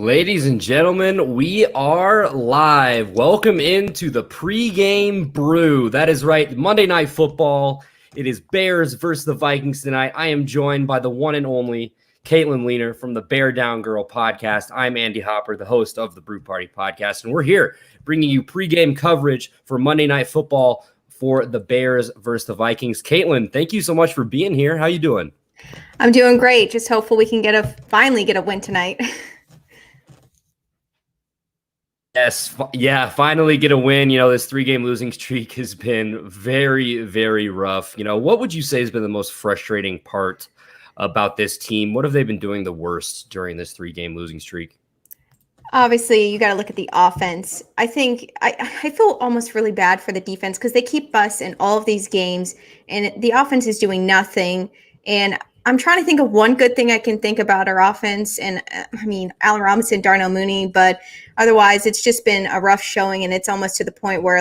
Ladies and gentlemen, we are live. Welcome into the pregame brew. That is right, Monday Night Football. It is Bears versus the Vikings tonight. I am joined by the one and only Katelynne Lener from the Bear Down Girl podcast. I'm Andy Hopper, the host of the Brew Party podcast, and we're here bringing you pregame coverage for Monday Night Football for the Bears versus the Vikings. Katelynne, thank you so much for being here. How you doing? I'm doing great. Just hopeful we can finally get a win tonight. Yes, yeah, finally get a win. You know, this 3-game losing streak has been very, very rough. You know, what would you say has been the most frustrating part about this team? What have they been doing the worst during this 3-game losing streak? Obviously, you got to look at the offense. I think I feel almost really bad for the defense because they keep us in all of these games, and the offense is doing nothing. And I'm trying to think of one good thing I can think about our offense. And I mean, Allen Robinson, Darnell Mooney, but otherwise it's just been a rough showing. And it's almost to the point where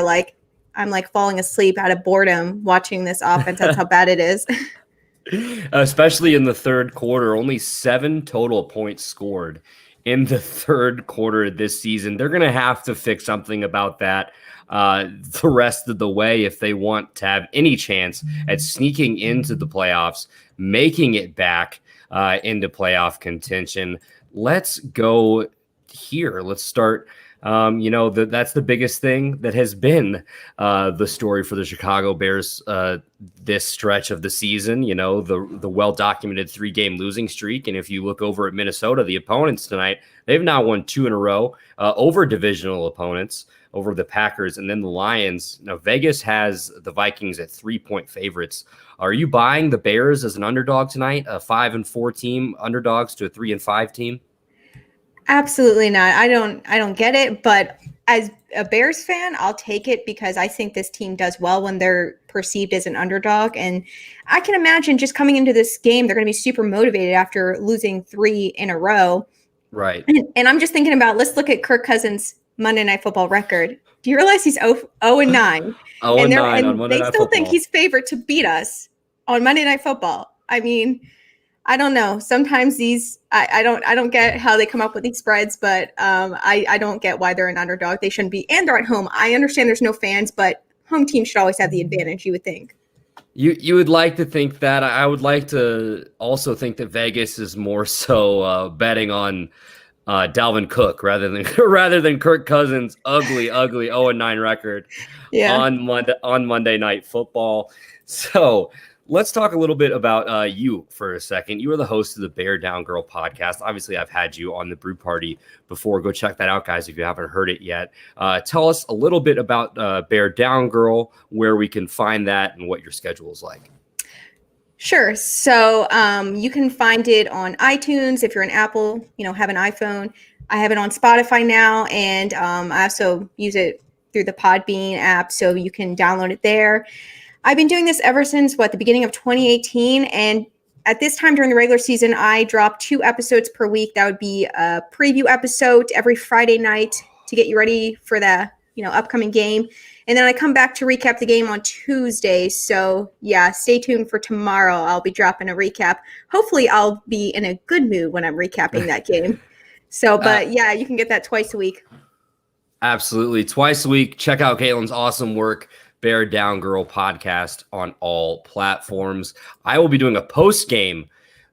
I'm falling asleep out of boredom watching this offense. That's how bad it is. Especially in the third quarter, only 7 total points scored in the third quarter of this season. They're going to have to fix something about that the rest of the way if they want to have any chance at sneaking into the playoffs, making it back into playoff contention. Let's go here. Let's start. That's the biggest thing that has been the story for the Chicago Bears this stretch of the season. You know, the well-documented 3-game losing streak. And if you look over at Minnesota, the opponents tonight, they've now won 2 in a row over divisional opponents, over the Packers and then the Lions. Now, Vegas has the Vikings at 3-point favorites. Are you buying the Bears as an underdog tonight, a 5-4 team underdogs to a 3-5 team? Absolutely not. I don't get it, but as a Bears fan, I'll take it because I think this team does well when they're perceived as an underdog. And I can imagine just coming into this game, they're going to be super motivated after losing 3 in a row. Right. And I'm just thinking about, let's look at Kirk Cousins' Monday Night Football record. Do you realize he's 0-9? 0-9 on Monday Night Football. They still think he's favored to beat us on Monday Night Football. I mean, I don't know. Sometimes I don't get how they come up with these spreads, but I don't get why they're an underdog. They shouldn't be, and they're at home. I understand there's no fans, but home team should always have the advantage, you would think. You would like to think that. I would like to also think that Vegas is more so betting on Dalvin Cook rather than Kirk Cousins' ugly 0-9 record on Monday Night Football. So let's talk a little bit about you for a second. You are the host of the Bear Down Girl podcast. Obviously, I've had you on the Brew Party before. Go check that out, guys, if you haven't heard it yet. Tell us a little bit about Bear Down Girl, where we can find that, and what your schedule is like. Sure. So you can find it on iTunes if you're an Apple, have an iPhone. I have it on Spotify now, and I also use it through the Podbean app, so you can download it there. I've been doing this ever since, the beginning of 2018, and at this time during the regular season, I drop 2 episodes per week. That would be a preview episode every Friday night to get you ready for the upcoming game. And then I come back to recap the game on Tuesday. So, yeah, stay tuned for tomorrow. I'll be dropping a recap. Hopefully, I'll be in a good mood when I'm recapping that game. So, but yeah, you can get that twice a week. Absolutely. Twice a week. Check out Katelynne's awesome work, Bear Down Girl podcast, on all platforms. I will be doing a post-game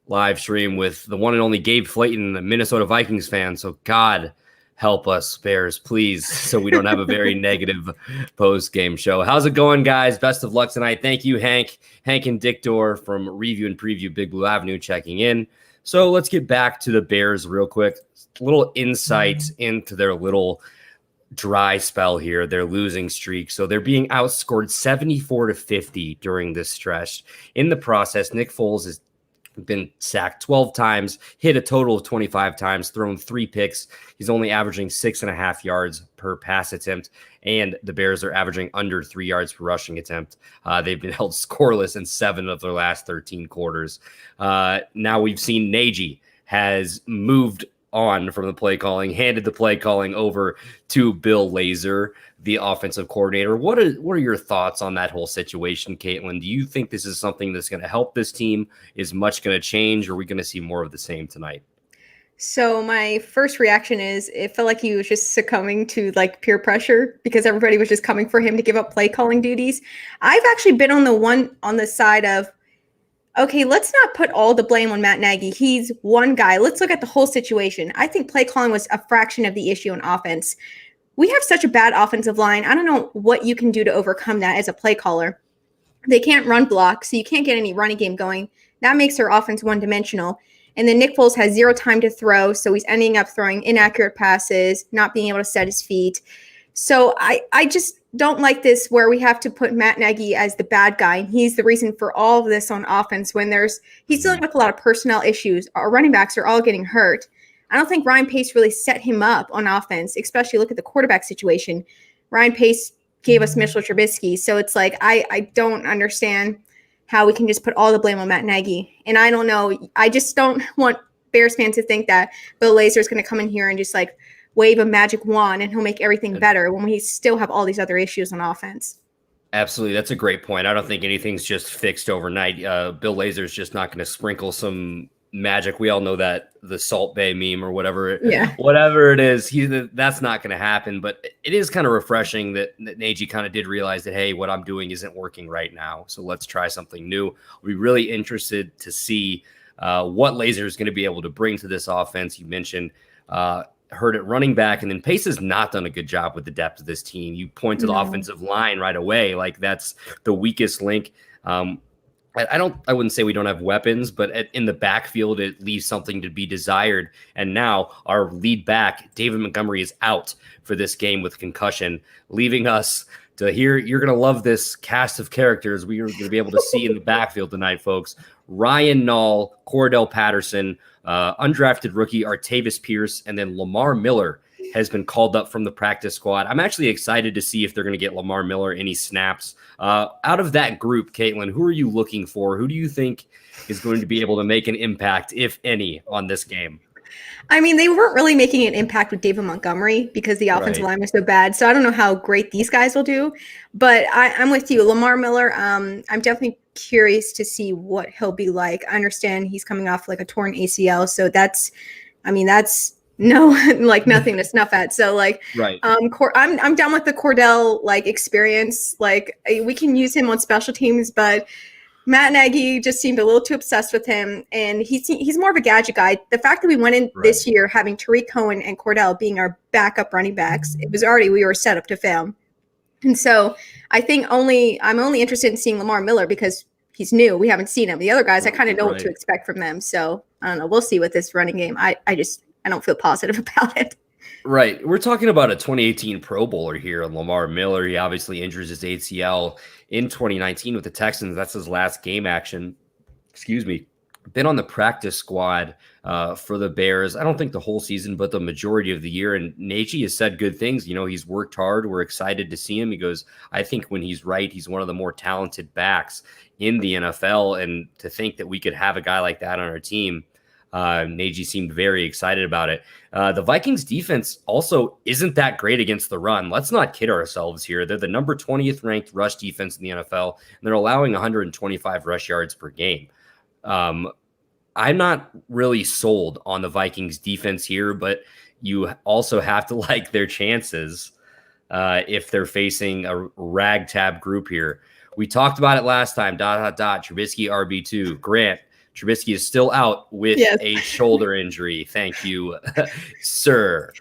live stream with the one and only Gabe Flayton, the Minnesota Vikings fan. So, God help us, Bears, please, so we don't have a very negative post-game show. How's it going, guys? Best of luck tonight. Thank you, Hank and Dick Dorr from Review and Preview Big Blue Avenue checking in. So let's get back to the Bears real quick. A little insight into their little dry spell here, their losing streak. So they're being outscored 74-50 during this stretch. In the process, Nick Foles has been sacked 12 times, hit a total of 25 times, thrown 3 picks. He's only averaging 6.5 yards per pass attempt, and the Bears are averaging under 3 yards per rushing attempt. They've been held scoreless in 7 of their last 13 quarters. Now we've seen Nagy has moved on from the play calling, handed the play calling over to Bill Lazor, the offensive coordinator. What are your thoughts on that whole situation, Katelynne? Do you think this is something that's going to help this team? Is much going to change, or are we going to see more of the same tonight? So my first reaction is it felt like he was just succumbing to like peer pressure because everybody was just coming for him to give up play calling duties. I've actually been on the side of, okay, let's not put all the blame on Matt Nagy. He's one guy. Let's look at the whole situation. I think play calling was a fraction of the issue on offense. We have such a bad offensive line. I don't know what you can do to overcome that as a play caller. They can't run block, so you can't get any running game going. That makes their offense one-dimensional. And then Nick Foles has zero time to throw, so he's ending up throwing inaccurate passes, not being able to set his feet. So I just don't like this where we have to put Matt Nagy as the bad guy, and he's the reason for all of this on offense when he's dealing with a lot of personnel issues. Our running backs are all getting hurt. I don't think Ryan Pace really set him up on offense, especially look at the quarterback situation. Ryan Pace gave us Mitchell Trubisky, so it's like I don't understand how we can just put all the blame on Matt Nagy. And I don't know. I just don't want Bears fans to think that Bill Lazor is going to come in here and just like wave a magic wand and he'll make everything better when we still have all these other issues on offense. Absolutely. That's a great point. I don't think anything's just fixed overnight. Bill Lazor is just not going to sprinkle some magic. We all know that the Salt Bay meme or whatever it is, that's not going to happen. But it is kind of refreshing that Nagy kind of did realize that, hey, what I'm doing isn't working right now. So let's try something new. I'll be really interested to see what Lazor is going to be able to bring to this offense. You mentioned Hurt at running back, and then Pace has not done a good job with the depth of this team. You point to the offensive line right away, like that's the weakest link. I wouldn't say we don't have weapons, but in the backfield, it leaves something to be desired. And now our lead back, David Montgomery, is out for this game with concussion, leaving us to hear. You're going to love this cast of characters we are going to be able to see in the backfield tonight, folks. Ryan Nall, Cordell Patterson, undrafted rookie Artavis Pierce, and then Lamar Miller has been called up from the practice squad. I'm actually excited to see if they're going to get Lamar Miller any snaps. Out of that group, Katelynne, who are you looking for? Who do you think is going to be able to make an impact, if any, on this game? I mean, they weren't really making an impact with David Montgomery because the offensive line was so bad. So I don't know how great these guys will do. But I'm with you. Lamar Miller, I'm definitely curious to see what he'll be like. I understand he's coming off like a torn ACL. So that's no, like nothing to snuff at. So like, I'm down with the Cordell like experience. Like we can use him on special teams, but Matt Nagy just seemed a little too obsessed with him, and he's more of a gadget guy. The fact that we went in this year having Tariq Cohen and Cordell being our backup running backs, we were set up to fail. And so I think I'm only interested in seeing Lamar Miller because he's new. We haven't seen him. The other guys, I kind of know what to expect from them. So I don't know. We'll see with this running game. I don't feel positive about it. Right. We're talking about a 2018 Pro Bowler here, Lamar Miller. He obviously injures his ACL in 2019 with the Texans. That's his last game action. Been on the practice squad for the Bears. I don't think the whole season, but the majority of the year. And Nagy has said good things. You know, he's worked hard. We're excited to see him. He goes, I think when he's right, he's one of the more talented backs in the NFL. And to think that we could have a guy like that on our team, Nagy seemed very excited about it. The Vikings defense also isn't that great against the run. Let's not kid ourselves here. They're the number 20th ranked rush defense in the NFL, and they're allowing 125 rush yards per game. I'm not really sold on the Vikings defense here, but you also have to like their chances if they're facing a ragtag group here. We talked about it last time, ... Trubisky RB2. Grant, Trubisky is still out with a shoulder injury. Thank you, sir.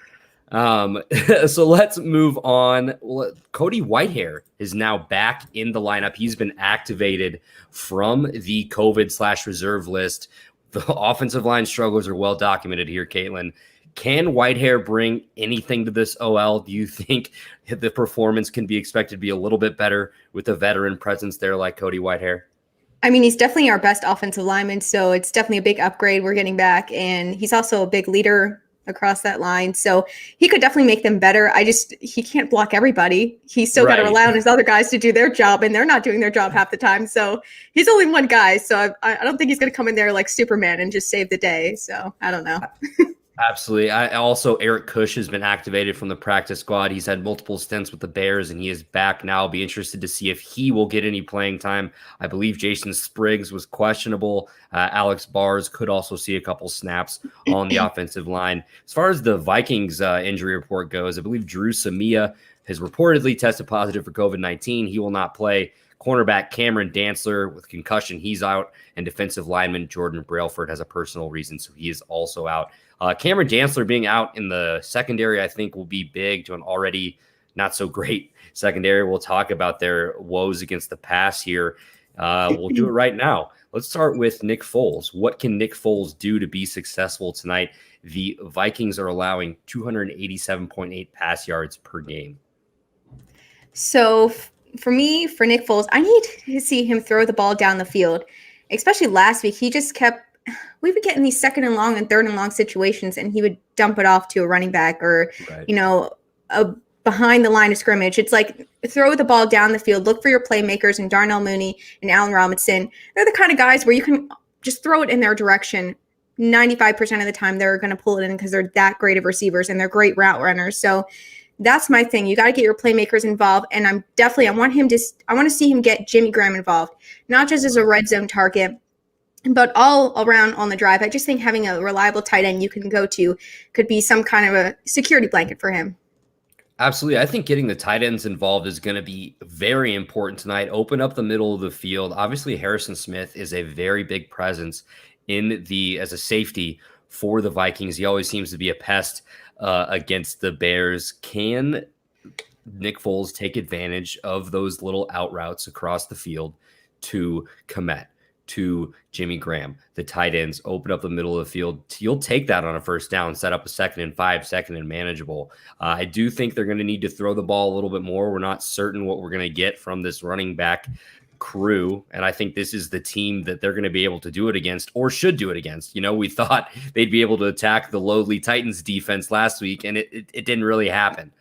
So let's move on. Cody Whitehair is now back in the lineup. He's been activated from the COVID/reserve list. The offensive line struggles are well documented here, Katelynne. Can Whitehair bring anything to this OL? Do you think the performance can be expected to be a little bit better with a veteran presence there like Cody Whitehair? I mean, he's definitely our best offensive lineman, so it's definitely a big upgrade we're getting back. And he's also a big leader across that line, so he could definitely make them better. He can't block everybody. He's still got to rely on his other guys to do their job, and they're not doing their job half the time. So he's only one guy, so I don't think he's going to come in there like Superman and just save the day. So I don't know. Absolutely. I also Eric Kush has been activated from the practice squad. He's had multiple stints with the Bears, and he is back now. I'll be interested to see if he will get any playing time. I believe Jason Spriggs was questionable. Alex Bars could also see a couple snaps on the offensive line. As far as the Vikings injury report goes, I believe Drew Samia has reportedly tested positive for COVID-19. He will not play. Cornerback Cameron Dantzler with concussion, he's out. And defensive lineman Jordan Brailford has a personal reason, so he is also out. Cameron Dantzler being out in the secondary, I think, will be big to an already not so great secondary. We'll talk about their woes against the pass here. We'll do it right now. Let's start with Nick Foles. What can Nick Foles do to be successful tonight? The Vikings are allowing 287.8 pass yards per game. So for me, for Nick Foles, I need to see him throw the ball down the field. Especially last week, we would get in these second and long and third and long situations, and he would dump it off to a running back or, behind the line of scrimmage. It's like, throw the ball down the field, look for your playmakers, and Darnell Mooney and Allen Robinson. They're the kind of guys where you can just throw it in their direction. 95% of the time, they're going to pull it in because they're that great of receivers and they're great route runners. So that's my thing. You got to get your playmakers involved. And I want to see him get Jimmy Graham involved, not just as a red zone target, but all around on the drive. I just think having a reliable tight end you can go to could be some kind of a security blanket for him. Absolutely. I think getting the tight ends involved is going to be very important tonight. Open up the middle of the field. Obviously, Harrison Smith is a very big presence as a safety for the Vikings. He always seems to be a pest against the Bears. Can Nick Foles take advantage of those little out routes across the field to Kmet, to Jimmy Graham, the tight ends, open up the middle of the field? You'll take that on a first down, set up a 2nd and 5, second and manageable. I do think they're going to need to throw the ball a little bit more. We're not certain what we're going to get from this running back crew, and I think this is the team that they're going to be able to do it against, or should do it against. We thought they'd be able to attack the lowly Titans defense last week, and it didn't really happen.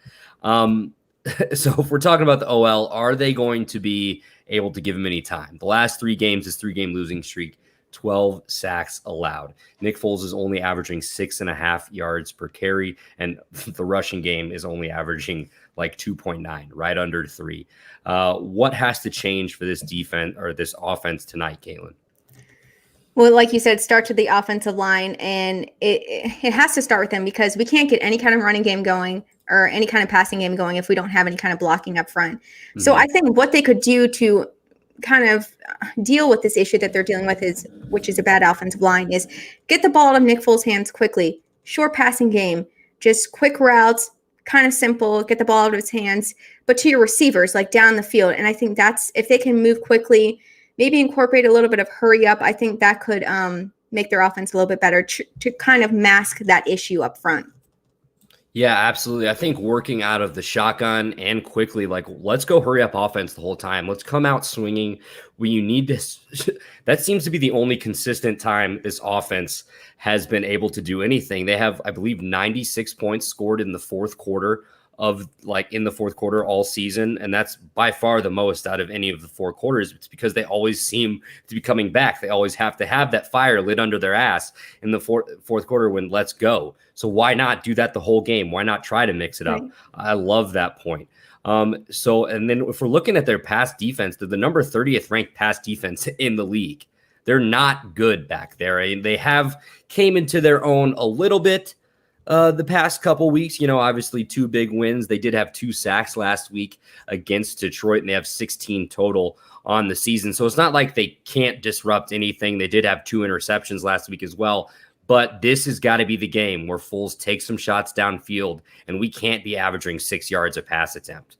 So if we're talking about the OL, are they going to be able to give him any time? The last 3 games, his 3-game losing streak, 12 sacks allowed. Nick Foles is only averaging 6.5 yards per carry, and the rushing game is only averaging like 2.9, right under 3. What has to change for this defense or this offense tonight, Katelynne? Well, like you said, start to the offensive line, and it has to start with them, because we can't get any kind of running game going or any kind of passing game going if we don't have any kind of blocking up front. Mm-hmm. So I think what they could do to kind of deal with this issue that they're dealing with which is a bad offensive line, is get the ball out of Nick Foles' hands quickly. Short passing game, just quick routes, kind of simple, get the ball out of his hands, but to your receivers, like down the field. And I think that's, if they can move quickly, maybe incorporate a little bit of hurry up, I think that could make their offense a little bit better to kind of mask that issue up front. Yeah, absolutely. I think working out of the shotgun and quickly, like, let's go hurry up offense the whole time. Let's come out swinging when you need this. That seems to be the only consistent time this offense has been able to do anything. They have, I believe, 96 points scored in the fourth quarter all season. And that's by far the most out of any of the 4 quarters. It's because they always seem to be coming back. They always have to have that fire lit under their ass in the fourth quarter when let's go. So why not do that the whole game? Why not try to mix it up? Right. I love that point. And then if we're looking at their pass defense, they're the number 30th ranked pass defense in the league. They're not good back there. They have came into their own a little bit the past couple weeks. Obviously 2 big wins. They did have 2 sacks last week against Detroit, and they have 16 total on the season. So it's not like they can't disrupt anything. They did have 2 interceptions last week as well. But this has got to be the game where Foles takes some shots downfield, and we can't be averaging 6 yards a pass attempt.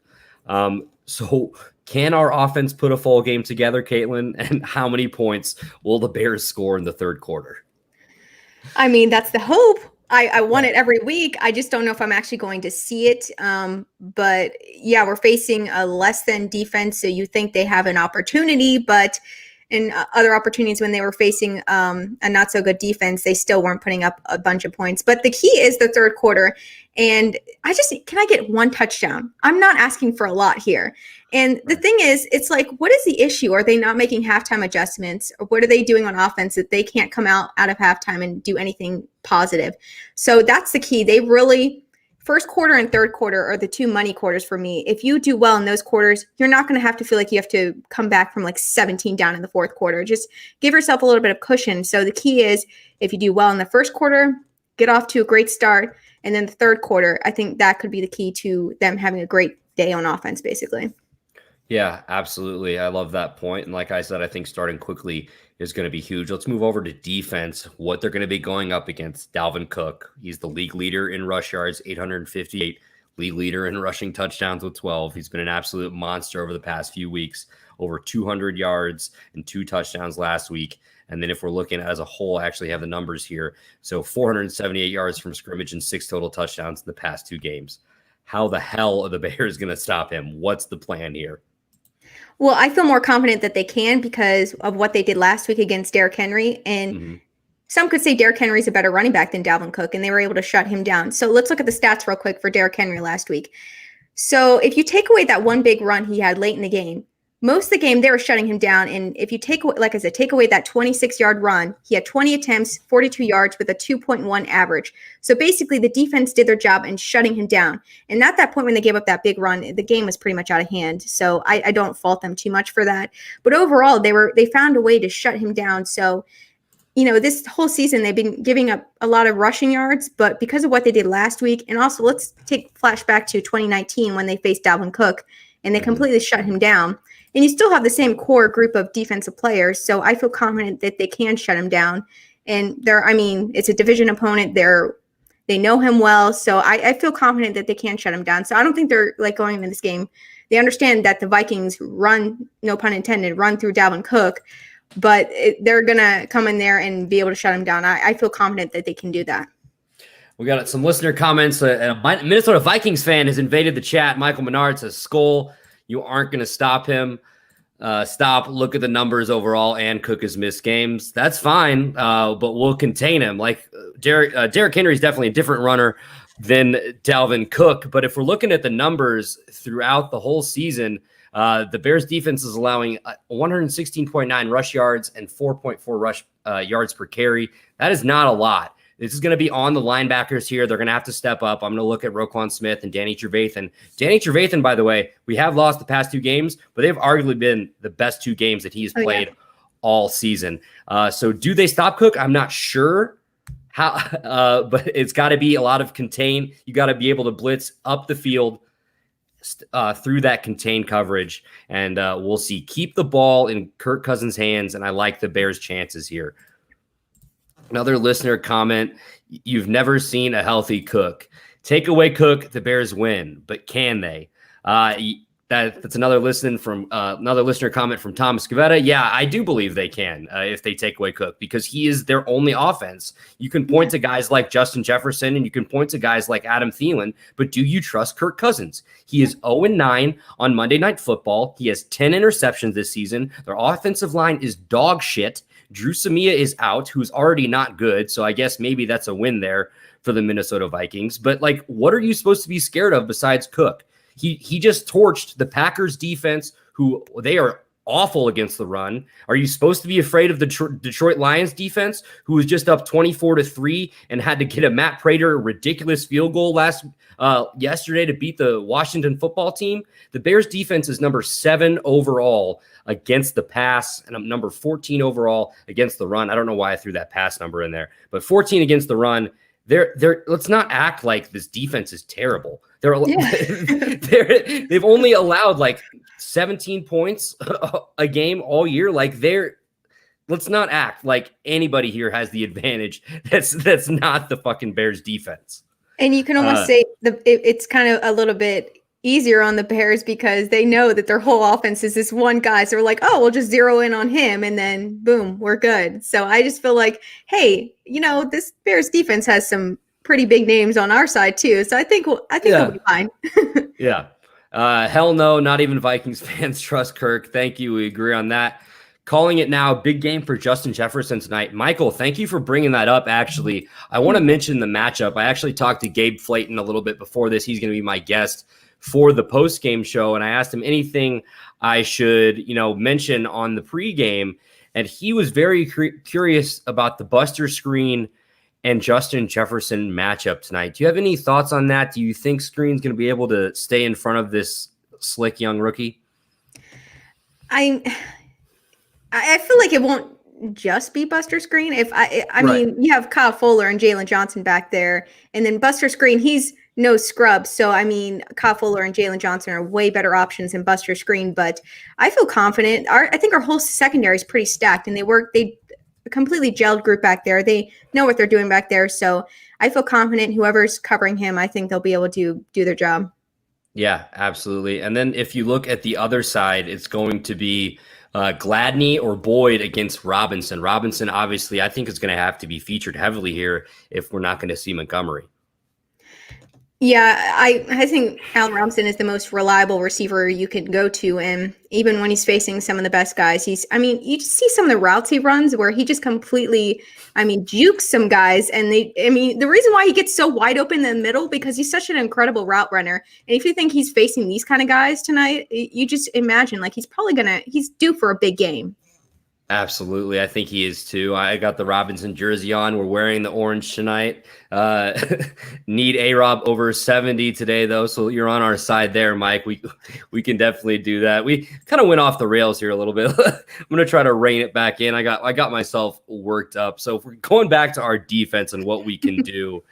So can our offense put a full game together, Katelynne? And how many points will the Bears score in the third quarter? I mean, that's the hope. I want it every week. I just don't know if I'm actually going to see it. But yeah, we're facing a less than defense, so you think they have an opportunity, but and other opportunities when they were facing a not so good defense, they still weren't putting up a bunch of points. But the key is the third quarter. And can I get one touchdown? I'm not asking for a lot here. And the thing is, it's like, what is the issue? Are they not making halftime adjustments? Or what are they doing on offense that they can't come out of halftime and do anything positive? So that's the key. They really, first quarter and third quarter are the two money quarters for me. If you do well in those quarters, you're not going to have to feel like you have to come back from like 17 down in the fourth quarter. Just give yourself a little bit of cushion. So the key is, if you do well in the first quarter, get off to a great start. And then the third quarter, I think that could be the key to them having a great day on offense, basically. Yeah, absolutely. I love that point. And like I said, I think starting quickly is going to be huge. Let's move over to defense, what they're going to be going up against. Dalvin Cook, he's the league leader in rush yards, 858, league leader in rushing touchdowns with 12. He's been an absolute monster over the past few weeks, over 200 yards and 2 touchdowns last week. And then if we're looking at as a whole, I actually have the numbers here. So 478 yards from scrimmage and 6 total touchdowns in the past 2 games. How the hell are the Bears going to stop him? What's the plan here? Well, I feel more confident that they can because of what they did last week against Derrick Henry. And some could say Derrick Henry's a better running back than Dalvin Cook, and they were able to shut him down. So let's look at the stats real quick for Derrick Henry last week. So if you take away that one big run he had late in the game, most of the game they were shutting him down. And if you take away that 26-yard run, he had 20 attempts, 42 yards with a 2.1 average. So basically the defense did their job in shutting him down. And at that point when they gave up that big run, the game was pretty much out of hand. So I don't fault them too much for that. But overall, they found a way to shut him down. So, this whole season they've been giving up a lot of rushing yards, but because of what they did last week, and also let's take flashback to 2019 when they faced Dalvin Cook and they completely shut him down. And you still have the same core group of defensive players. So I feel confident that they can shut him down. And it's a division opponent. They know him well. So I feel confident that they can shut him down. So I don't think they're like going into this game. They understand that the Vikings run, no pun intended, run through Dalvin Cook, but they're going to come in there and be able to shut him down. I feel confident that they can do that. We got some listener comments. A Minnesota Vikings fan has invaded the chat. Michael Menard says, Skull, you aren't going to stop him. Look at the numbers overall, and Cook has missed games. That's fine, but we'll contain him. Like Derrick Henry is definitely a different runner than Dalvin Cook. But if we're looking at the numbers throughout the whole season, the Bears defense is allowing 116.9 rush yards and 4.4 rush yards per carry. That is not a lot. This is going to be on the linebackers here. They're going to have to step up. I'm going to look at Roquan Smith and Danny Trevathan. Danny Trevathan, by the way, we have lost the past 2 games, but they've arguably been the best 2 games that he's played all season. So do they stop Cook? I'm not sure how, but it's got to be a lot of contain. You got to be able to blitz up the field through that contained coverage, and we'll see. Keep the ball in Kirk Cousins' hands, and I like the Bears' chances here. Another listener comment, you've never seen a healthy Cook. Take away Cook, the Bears win, but can they? That's another listener comment from Thomas Scavetta. Yeah, I do believe they can if they take away Cook, because he is their only offense. You can point to guys like Justin Jefferson and you can point to guys like Adam Thielen, but do you trust Kirk Cousins? He is 0-9 on Monday Night Football. He has 10 interceptions this season. Their offensive line is dog shit. Drew Samia is out, who's already not good, so I guess maybe that's a win there for the Minnesota Vikings. But, what are you supposed to be scared of besides Cook? He just torched the Packers defense, who they are awful against the run. Are you supposed to be afraid of the Detroit Lions defense, who was just up 24-3 and had to get a Matt Prater ridiculous field goal yesterday to beat the Washington football team? The Bears defense is number 7 overall against the pass, and I'm number 14 overall against the run. I don't know why I threw that pass number in there, but 14 against the run. Let's not act like this defense is terrible. They've only allowed 17 points a game all year. Let's not act like anybody here has the advantage. That's not the fucking Bears defense. And you can almost say it's kind of a little bit easier on the Bears because they know that their whole offense is this one guy. So they're like, oh, we'll just zero in on him and then boom, we're good. So I just feel like, hey, this Bears defense has some pretty big names on our side too. So I think we'll be fine. Yeah. Hell no, not even Vikings fans trust Kirk. Thank you. We agree on that. calling it now, big game for Justin Jefferson tonight. Michael, thank you for bringing that up, actually. I want to mention the matchup. I actually talked to Gabe Flayton a little bit before this. He's going to be my guest for the post-game show, and I asked him anything I should, mention on the pregame, and he was very curious about the Buster Screen and Justin Jefferson matchup tonight. Do you have any thoughts on that? Do you think Screen's going to be able to stay in front of this slick young rookie? I feel like it won't just be Buster Screen. I mean, you have Kyle Fuller and Jalen Johnson back there, and then Buster Screen, he's no scrub. So, I mean, Kyle Fuller and Jalen Johnson are way better options than Buster Screen, but I feel confident. I think our whole secondary is pretty stacked, and they completely gelled group back there. They know what they're doing back there. So I feel confident whoever's covering him, I think they'll be able to do their job. Yeah, absolutely. And then if you look at the other side, it's going to be Gladney or Boyd against Robinson. Robinson, obviously, I think is going to have to be featured heavily here if we're not going to see Montgomery. Yeah, I think Allen Robinson is the most reliable receiver you can go to. And even when he's facing some of the best guys, you just see some of the routes he runs where he just completely, jukes some guys. And the reason why he gets so wide open in the middle, because he's such an incredible route runner. And if you think he's facing these kind of guys tonight, you just imagine he's due for a big game. Absolutely. I think he is too. I got the Robinson jersey on. We're wearing the orange tonight. Need A-Rob over 70 today, though, so you're on our side there, Mike. We can definitely do that. We kind of went off the rails here a little bit. I'm going to try to rein it back in. I got myself worked up. So if we're going back to our defense and what we can do.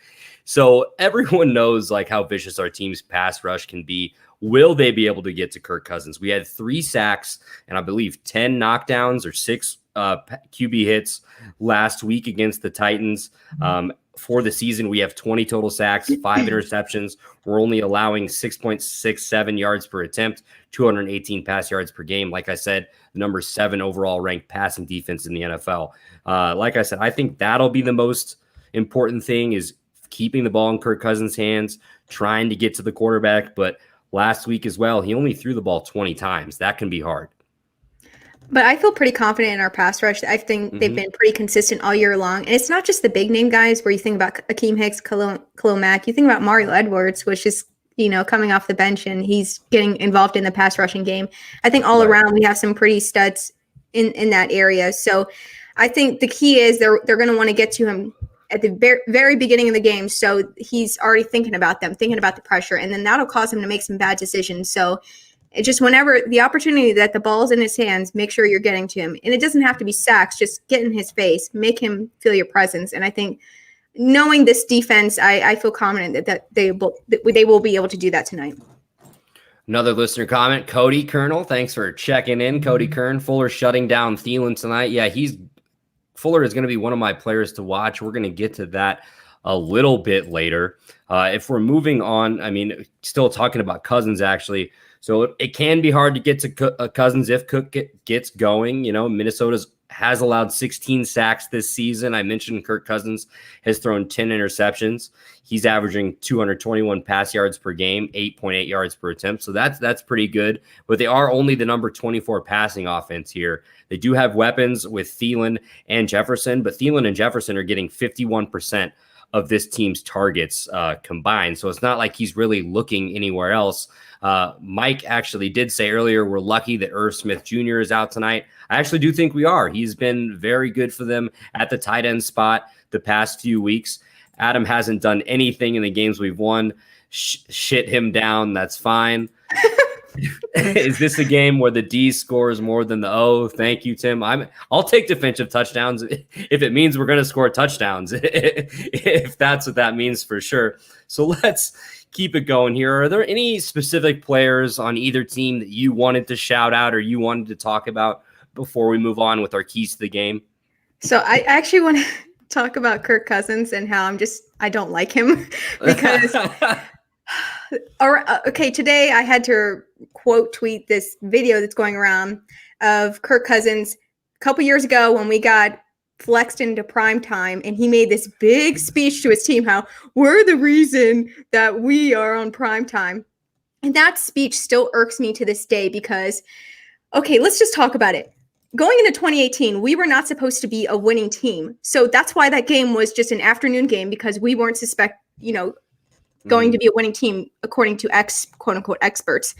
So everyone knows how vicious our team's pass rush can be. Will they be able to get to Kirk Cousins? We had 3 sacks and I believe 10 knockdowns or 6 QB hits last week against the Titans. For the season, we have 20 total sacks, 5 interceptions. We're only allowing 6.67 yards per attempt, 218 pass yards per game. Like I said, the number 7 overall ranked passing defense in the NFL. Like I said, I think that'll be the most important thing, is keeping the ball in Kirk Cousins' hands, trying to get to the quarterback. But last week as well, he only threw the ball 20 times. That can be hard. But I feel pretty confident in our pass rush. I think they've been pretty consistent all year long. And it's not just the big name guys where you think about Akeem Hicks, Khalil Mack. You think about Mario Edwards, which is, coming off the bench, and he's getting involved in the pass rushing game. I think all around we have some pretty studs in that area. So I think the key is they're going to want to get to him at the very, very beginning of the game. So he's already thinking about the pressure, and then that'll cause him to make some bad decisions. So it just, whenever the opportunity that the ball's in his hands, make sure you're getting to him. And it doesn't have to be sacks, just get in his face, make him feel your presence. And I think knowing this defense, I feel confident that they will be able to do that tonight. Another listener comment, Cody Colonel. Thanks for checking in, Cody Kern. Fuller shutting down Thielen tonight. Yeah, Fuller is going to be one of my players to watch. We're going to get to that a little bit later. If we're moving on, still talking about Cousins, actually. So it can be hard to get to Cousins if Cook gets going. Minnesota has allowed 16 sacks this season. I mentioned Kirk Cousins has thrown 10 interceptions. He's averaging 221 pass yards per game, 8.8 yards per attempt. So that's pretty good. But they are only the number 24 passing offense here. They do have weapons with Thielen and Jefferson, but Thielen and Jefferson are getting 51% of this team's targets combined. So it's not like he's really looking anywhere else. Mike actually did say earlier, we're lucky that Irv Smith Jr. is out tonight. I actually do think we are. He's been very good for them at the tight end spot the past few weeks. Adam hasn't done anything in the games we've won. Shit him down. That's fine. Is this a game where the D scores more than the O? Thank you, Tim. I'll take defensive touchdowns if it means we're going to score touchdowns, if that's what that means, for sure. So let's keep it going here. Are there any specific players on either team that you wanted to shout out or you wanted to talk about before we move on with our keys to the game? So I actually want to talk about Kirk Cousins and how I don't like him because okay, today I had to quote tweet this video that's going around of Kirk Cousins a couple years ago when we got flexed into prime time, and he made this big speech to his team how we're the reason that we are on prime time. And that speech still irks me to this day because, okay, let's just talk about it. going into 2018, we were not supposed to be a winning team. So that's why that game was just an afternoon game, because we weren't going to be a winning team according to quote unquote experts.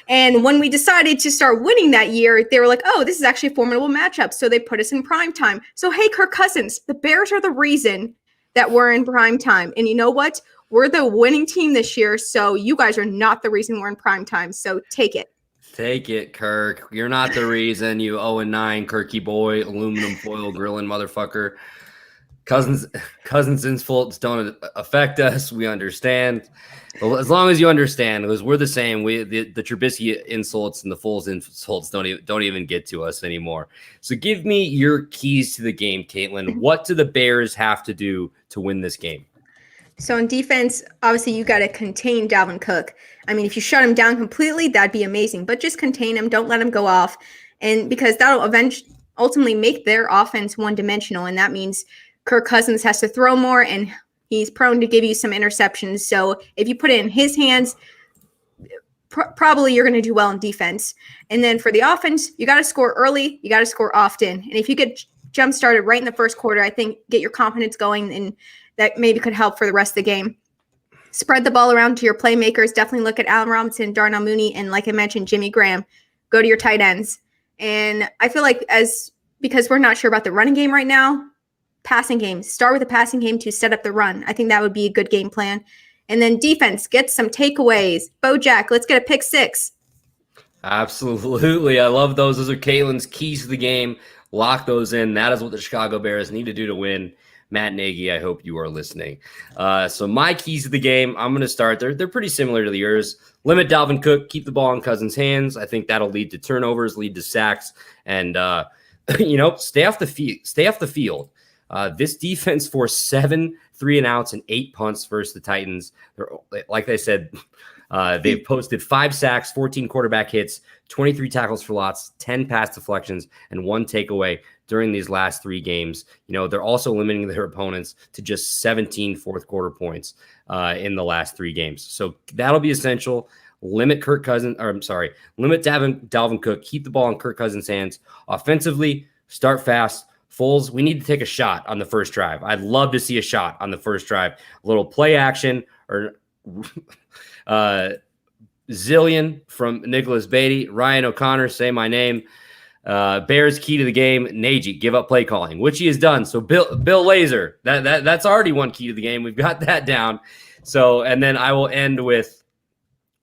And when we decided to start winning that year, they were like, oh, this is actually a formidable matchup. So they put us in prime time. So, hey, Kirk Cousins, the Bears are the reason that we're in prime time. And you know what? We're the winning team this year. So you guys are not the reason we're in prime time. So take it. Take it, Kirk. You're not the reason, you 0-9 Kirky boy, aluminum foil grilling motherfucker. Cousins' insults don't affect us. We understand. But as long as you understand, because we're the same. The Trubisky insults and the Foles insults don't even get to us anymore. So give me your keys to the game, Katelynne. What do the Bears have to do to win this game? So in defense, obviously you got to contain Dalvin Cook. I mean, if you shut him down completely, that'd be amazing. But just contain him. Don't let him go off. And because that'll ultimately make their offense one-dimensional. And that means Kirk Cousins has to throw more, and he's prone to give you some interceptions. So if you put it in his hands, probably you're going to do well in defense. And then for the offense, you got to score early. You got to score often. And if you get jump-started right in the first quarter, I think get your confidence going, and that maybe could help for the rest of the game. Spread the ball around to your playmakers. Definitely look at Allen Robinson, Darnell Mooney, and like I mentioned, Jimmy Graham. Go to your tight ends. And I feel like because we're not sure about the running game right now, passing game. Start with a passing game to set up the run. I think that would be a good game plan. And then defense, get some takeaways. Bojack, let's get a pick 6. Absolutely. I love those. Those are Katelynne's keys to the game. Lock those in. That is what the Chicago Bears need to do to win. Matt Nagy, I hope you are listening. So my keys to the game, I'm going to start. They're pretty similar to yours. Limit Dalvin Cook. Keep the ball in Cousins' hands. I think that'll lead to turnovers, lead to sacks, and stay off the field. This defense forced 7 3-and-outs and 8 punts versus the Titans. Like I said, they've posted 5 sacks, 14 quarterback hits, 23 tackles for loss, 10 pass deflections, and 1 takeaway during these last 3 games. They're also limiting their opponents to just 17 fourth quarter points in the last 3 games. So that'll be essential. Limit Dalvin Cook. Keep the ball in Kirk Cousins' hands. Offensively, start fast. Foles, we need to take a shot on the first drive. I'd love to see a shot on the first drive. A little play action or zillion from Nicholas Beatty. Ryan O'Connor, say my name. Bears key to the game. Nagy, give up play calling, which he has done. So Bill Laser, that's already one key to the game. We've got that down. So, and then I will end with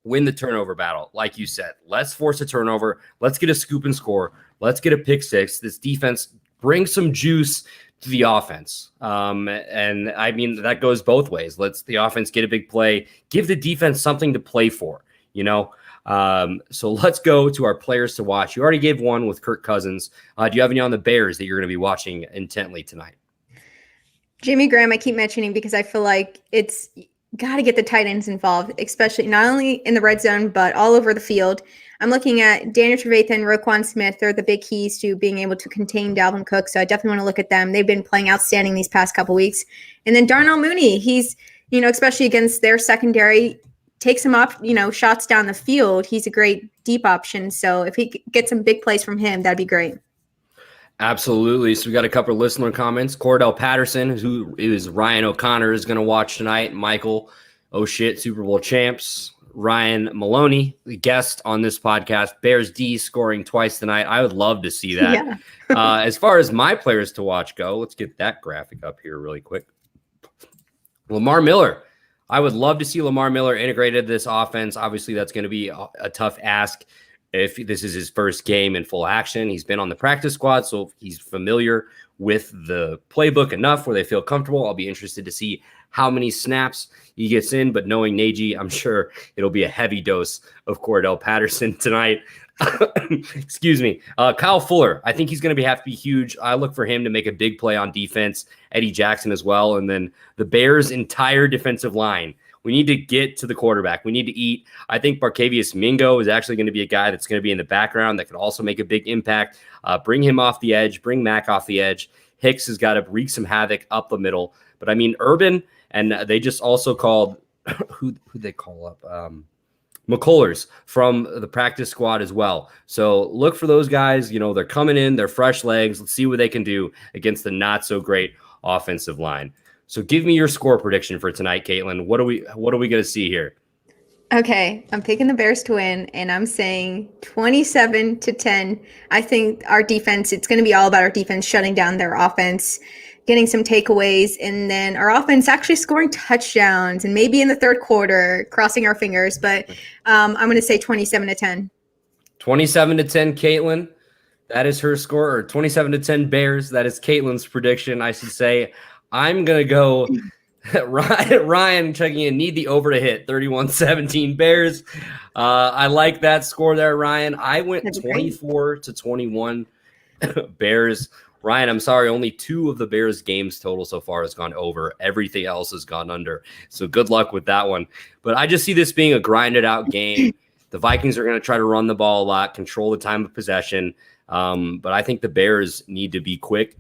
win the turnover battle. Like you said, let's force a turnover. Let's get a scoop and score. Let's get a pick 6. This defense bring some juice to the offense. And I mean, that goes both ways. Let's the offense get a big play, give the defense something to play for, So let's go to our players to watch. You already gave one with Kirk Cousins. Do you have any on the Bears that you're going to be watching intently tonight? Jimmy Graham, I keep mentioning because I feel like it's got to get the tight ends involved, especially not only in the red zone, but all over the field. I'm looking at Daniel Trevathan, Roquan Smith. They're the big keys to being able to contain Dalvin Cook. So I definitely want to look at them. They've been playing outstanding these past couple weeks. And then Darnell Mooney, he's, especially against their secondary, takes him up, shots down the field. He's a great deep option. So if he gets some big plays from him, that'd be great. Absolutely. So we got a couple of listener comments. Cordell Patterson, who is Ryan O'Connor, is going to watch tonight. Michael, oh shit, Super Bowl champs. Ryan Maloney, the guest on this podcast. Bears D scoring twice tonight. I would love to see that. Yeah. As far as my players to watch go, let's get that graphic up here really quick. Lamar Miller. I would love to see Lamar Miller integrated this offense. Obviously, that's going to be a tough ask if this is his first game in full action. He's been on the practice squad, so he's familiar with the playbook enough where they feel comfortable. I'll be interested to see how many snaps he gets in, but knowing Nagy, I'm sure it'll be a heavy dose of Cordell Patterson tonight. Excuse me. Kyle Fuller, I think he's going to have to be huge. I look for him to make a big play on defense. Eddie Jackson as well. And then the Bears' entire defensive line. We need to get to the quarterback. We need to eat. I think Barkevious Mingo is actually going to be a guy that's going to be in the background that could also make a big impact. Bring him off the edge. Bring Mack off the edge. Hicks has got to wreak some havoc up the middle. But I mean, Urban, and they just also called who they call up? McCullers from the practice squad as well. So look for those guys. They're coming in, they're fresh legs. Let's see what they can do against the not so great offensive line. So give me your score prediction for tonight, Katelynne. What are we going to see here? Okay, I'm picking the Bears to win, and I'm saying 27-10. I think our defense, it's going to be all about our defense shutting down their offense, getting some takeaways, and then our offense actually scoring touchdowns, and maybe in the third quarter, crossing our fingers. But I'm going to say 27-10. 27-10, Katelynne. That is her score, or 27-10 Bears. That is Katelynne's prediction, I should say. I'm going to go Ryan checking in, need the over to hit 31-17 Bears. I like that score there, Ryan. I went 24-21 Bears. Ryan, I'm sorry, only 2 of the Bears games total so far has gone over. Everything else has gone under. So good luck with that one. But I just see this being a grinded out game. The Vikings are going to try to run the ball a lot, control the time of possession. But I think the Bears need to be quick.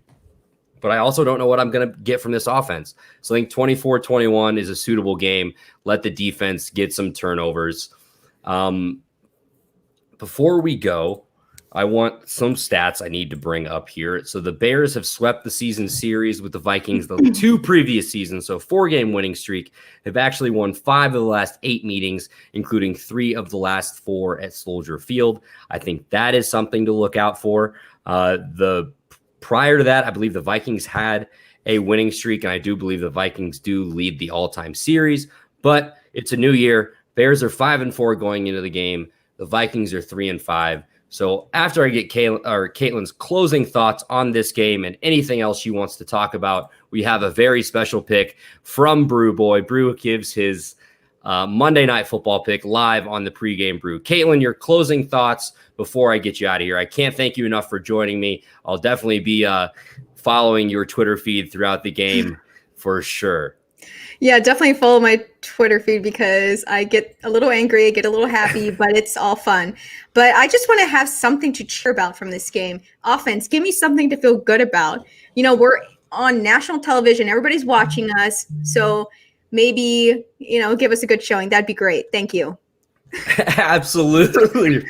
But I also don't know what I'm going to get from this offense. So I think 24-21 is a suitable game. Let the defense get some turnovers. Before we go, I want some stats I need to bring up here. So the Bears have swept the season series with the Vikings the 2 previous seasons. So 4-game winning streak. They've actually won 5 of the last 8 meetings, including 3 of the last 4 at Soldier Field. I think that is something to look out for. Prior to that, I believe the Vikings had a winning streak, and I do believe the Vikings do lead the all-time series. But it's a new year. Bears are 5-4 going into the game. The Vikings are 3-5. So after I get Katelynne's closing thoughts on this game and anything else she wants to talk about, we have a very special pick from Brew Boy. Brew gives his Monday Night Football pick live on the Pregame Brew. Katelynne, your closing thoughts before I get you out of here. I can't thank you enough for joining me. I'll definitely be following your Twitter feed throughout the game for sure. Yeah, definitely follow my Twitter feed because I get a little angry, I get a little happy, but it's all fun. But I just want to have something to cheer about from this game. Offense, give me something to feel good about. We're on national television. Everybody's watching us. So maybe, give us a good showing. That'd be great. Thank you. Absolutely.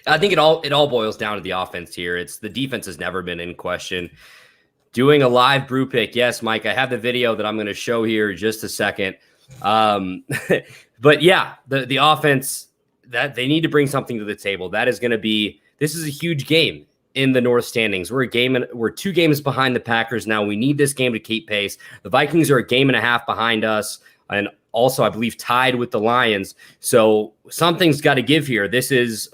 I think it all boils down to the offense here. It's the defense has never been in question. Doing a live Brew pick. Yes, Mike, I have the video that I'm going to show here in just a second. But yeah, the offense, that they need to bring something to the table. That is going to be, this is a huge game in the North standings. We're 2 games behind the Packers now. We need this game to keep pace. The Vikings are a game and a half behind us, and also, I believe, tied with the Lions. So something's got to give here. This is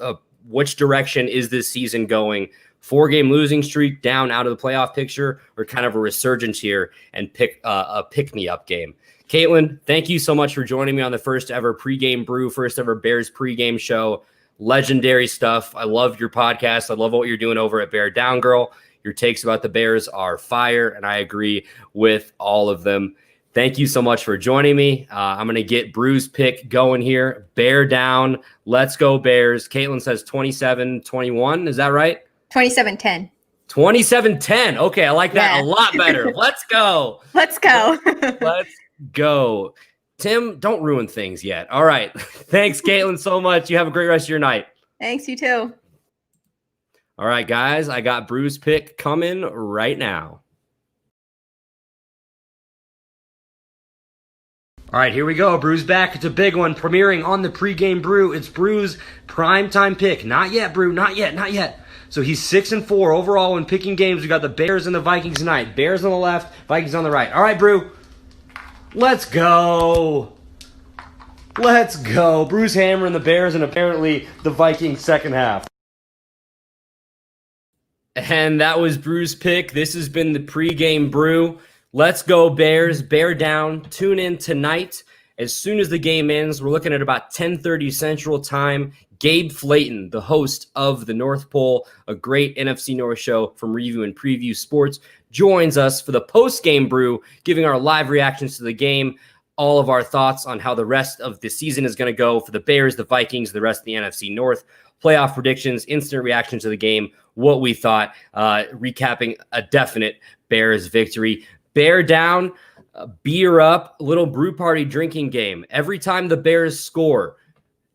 which direction is this season going? 4-game losing streak down out of the playoff picture, or kind of a resurgence here and a pick-me-up game? Katelynne, thank you so much for joining me on the first ever Pregame Brew, first ever Bears pregame show. Legendary stuff. I love your podcast. I love what you're doing over at Bear Down Girl. Your takes about the Bears are fire, and I agree with all of them. Thank you so much for joining me. I'm going to get Brew's pick going here. Bear down. Let's go Bears. Katelynne says 27-21. Is that right? 27-10. 27-10. Okay, I like that a lot better. Let's go. Let's go. Let's go. Tim, don't ruin things yet. All right. Thanks, Katelynne, so much. You have a great rest of your night. Thanks, you too. All right, guys. I got Brew's pick coming right now. All right, here we go. Brew's back. It's a big one. Premiering on the Pregame Brew. It's Brew's primetime pick. Not yet, Brew. Not yet. So he's 6-4 overall when picking games. We got the Bears and the Vikings tonight. Bears on the left, Vikings on the right. All right, Brew. Let's go. Brew's hammering the Bears and apparently the Vikings second half. And that was Brew's pick. This has been the Pregame Brew. Let's go Bears. Bear down. Tune in tonight. As soon as the game ends, we're looking at about 10:30 Central Time. Gabe Flayton, the host of the North Pole, a great NFC North show from Review and Preview Sports, joins us for the post-game brew, giving our live reactions to the game, all of our thoughts on how the rest of the season is going to go for the Bears, the Vikings, the rest of the NFC North, playoff predictions, instant reactions to the game, what we thought, recapping a definite Bears victory. Bear down, beer up, little brew party drinking game. Every time the Bears score,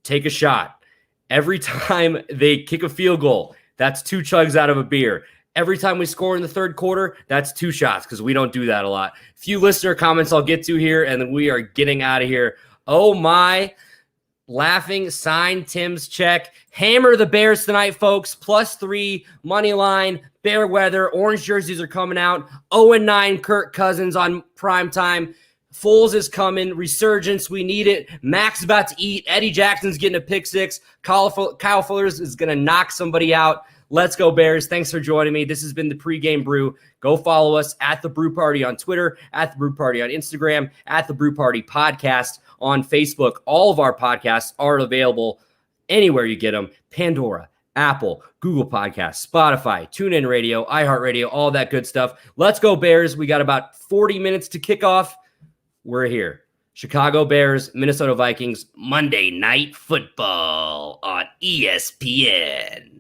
take a shot. Every time they kick a field goal, that's 2 chugs out of a beer. Every time we score in the third quarter, that's 2 shots because we don't do that a lot. A few listener comments I'll get to here, and then we are getting out of here. Oh, my. Laughing, sign Tim's check. Hammer the Bears tonight, folks. +3, money line, bear weather. Orange jerseys are coming out. 0-9 Kirk Cousins on primetime. Foles is coming. Resurgence. We need it. Mac's about to eat. Eddie Jackson's getting a pick 6. Kyle Fullers is going to knock somebody out. Let's go, Bears. Thanks for joining me. This has been the Pregame Brew. Go follow us at The Brew Party on Twitter, at The Brew Party on Instagram, at The Brew Party Podcast on Facebook. All of our podcasts are available anywhere you get them. Pandora, Apple, Google Podcasts, Spotify, TuneIn Radio, iHeartRadio, all that good stuff. Let's go, Bears. We got about 40 minutes to kick off. We're here. Chicago Bears, Minnesota Vikings, Monday Night Football on ESPN.